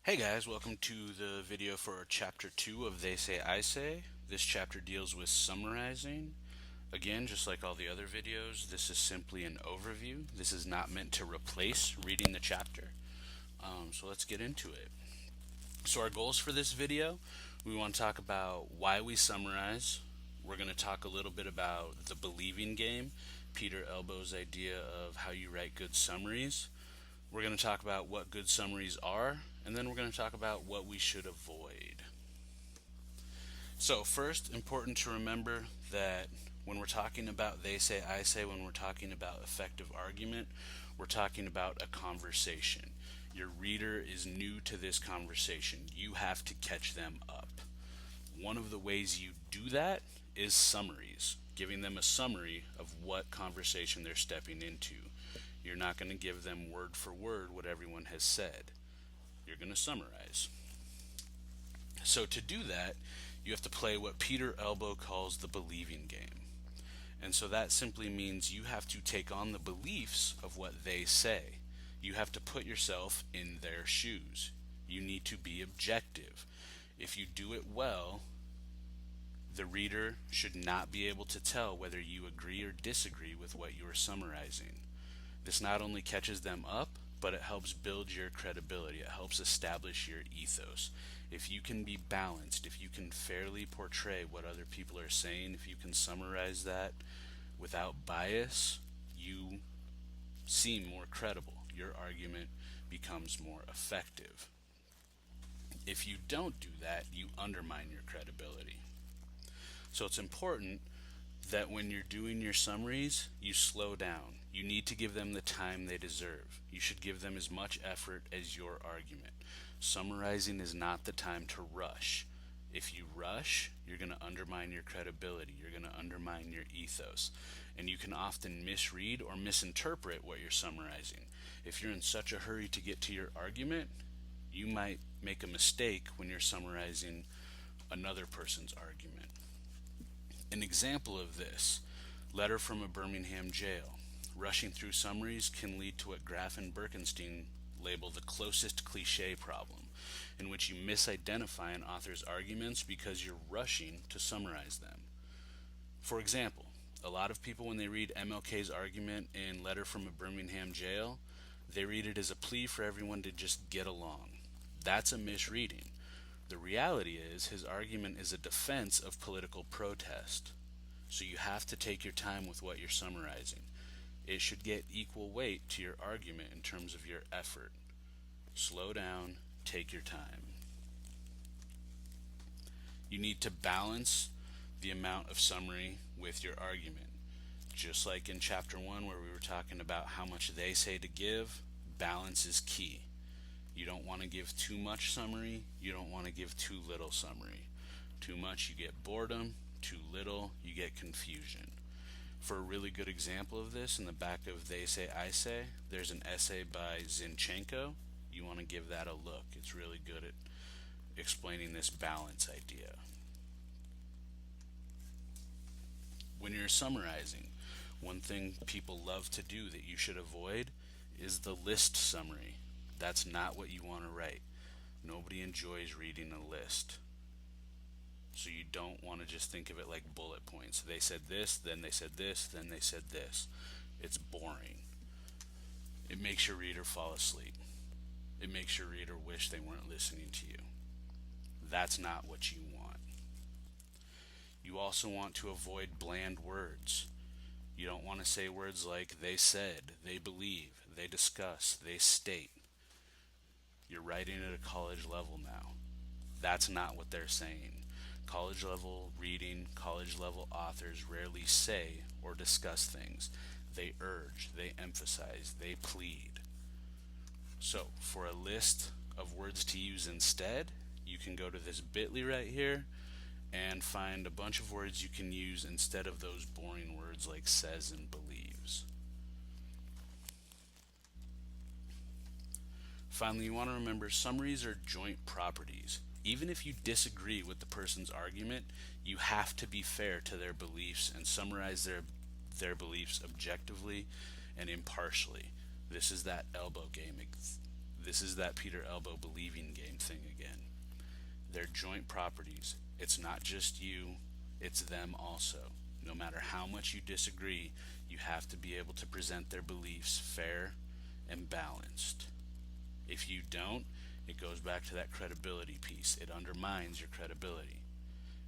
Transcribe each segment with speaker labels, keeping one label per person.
Speaker 1: Hey guys, welcome to the video for chapter 2 of They Say I Say. This chapter deals with summarizing. Again, just like all the other videos, this is simply an overview. This is not meant to replace reading the chapter. So let's get into it. So our goals for this video, we want to talk about why we summarize. We're going to talk a little bit about the believing game, Peter Elbow's idea of how you write good summaries. We're going to talk about what good summaries are, and then we're going to talk about what we should avoid. So first, important to remember that when we're talking about they say, I say, when we're talking about effective argument, we're talking about a conversation. Your reader is new to this conversation. You have to catch them up. One of the ways you do that is summaries, giving them a summary of what conversation they're stepping into. You're not going to give them word for word what everyone has said. You're going to summarize. So to do that, you have to play what Peter Elbow calls the believing game. And so that simply means you have to take on the beliefs of what they say. You have to put yourself in their shoes. You need to be objective. If you do it well, the reader should not be able to tell whether you agree or disagree with what you are summarizing. This not only catches them up, but it helps build your credibility. It helps establish your ethos. If you can be balanced, if you can fairly portray what other people are saying, if you can summarize that without bias, you seem more credible. Your argument becomes more effective. If you don't do that, you undermine your credibility. So it's important that when you're doing your summaries, you slow down. You need to give them the time they deserve. You should give them as much effort as your argument. Summarizing is not the time to rush. If you rush, you're going to undermine your credibility. You're going to undermine your ethos. And you can often misread or misinterpret what you're summarizing. If you're in such a hurry to get to your argument, you might make a mistake when you're summarizing another person's argument. An example of this, letter from a Birmingham jail. Rushing through summaries can lead to what Graff and Birkenstein label the closest cliche problem, in which you misidentify an author's arguments because you're rushing to summarize them. For example, a lot of people, when they read MLK's argument in Letter from a Birmingham Jail, they read it as a plea for everyone to just get along. That's a misreading. The reality is his argument is a defense of political protest. So you have to take your time with what you're summarizing. It should get equal weight to your argument in terms of your effort. Slow down, take your time. You need to balance the amount of summary with your argument. Just like in chapter 1 where we were talking about how much they say to give, balance is key. You don't want to give too much summary. You don't want to give too little summary. Too much, you get boredom. Too little, you get confusion. For a really good example of this, in the back of They Say I Say, there's an essay by Zinchenko. You want to give that a look. It's really good at explaining this balance idea. When you're summarizing, one thing people love to do that you should avoid is the list summary. That's not what you want to write. Nobody enjoys reading a list. So you don't want to just think of it like bullet points. They said this, then they said this, then they said this. It's boring. It makes your reader fall asleep. It makes your reader wish they weren't listening to you. That's not what you want. You also want to avoid bland words. You don't want to say words like they said, they believe, they discuss, they state. You're writing at a college level now. That's not what they're saying. College level reading, college level authors rarely say or discuss things. They urge, they emphasize, they plead. So for a list of words to use instead, you can go to this bit.ly right here and find a bunch of words you can use instead of those boring words like says and believes. Finally, you want to remember summaries are joint properties. Even if you disagree with the person's argument, you have to be fair to their beliefs and summarize their beliefs objectively and impartially. This is that elbow game. This is that Peter Elbow believing game thing again. They're joint properties. It's not just you, it's them also. No matter how much you disagree, you have to be able to present their beliefs fair and balanced. If you don't, it goes back to that credibility piece. It undermines your credibility.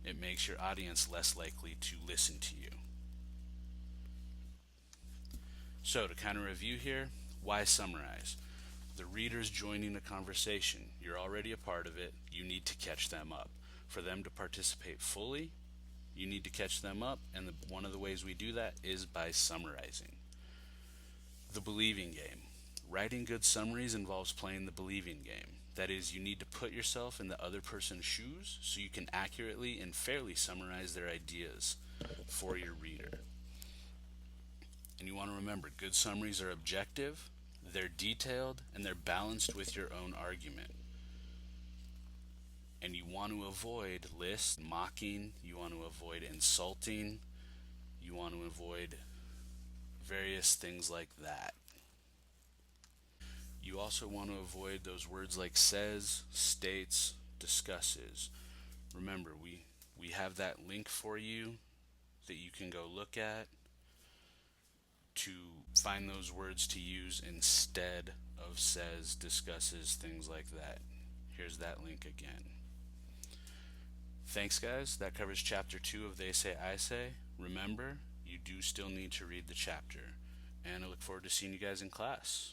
Speaker 1: It makes your audience less likely to listen to you. So, to kind of review here, why summarize? The reader's joining a conversation. You're already a part of it. You need to catch them up. For them to participate fully, you need to catch them up, and one of the ways we do that is by summarizing. The believing game. Writing good summaries involves playing the believing game. That is, you need to put yourself in the other person's shoes so you can accurately and fairly summarize their ideas for your reader. And you want to remember, good summaries are objective, they're detailed, and they're balanced with your own argument. And you want to avoid lists, mocking, you want to avoid insulting, you want to avoid various things like that. You also want to avoid those words like says, states, discusses. Remember, we have that link for you that you can go look at to find those words to use instead of says, discusses, things like that. Here's that link again. Thanks, guys. That covers chapter 2 of They Say, I Say. Remember, you do still need to read the chapter. And I look forward to seeing you guys in class.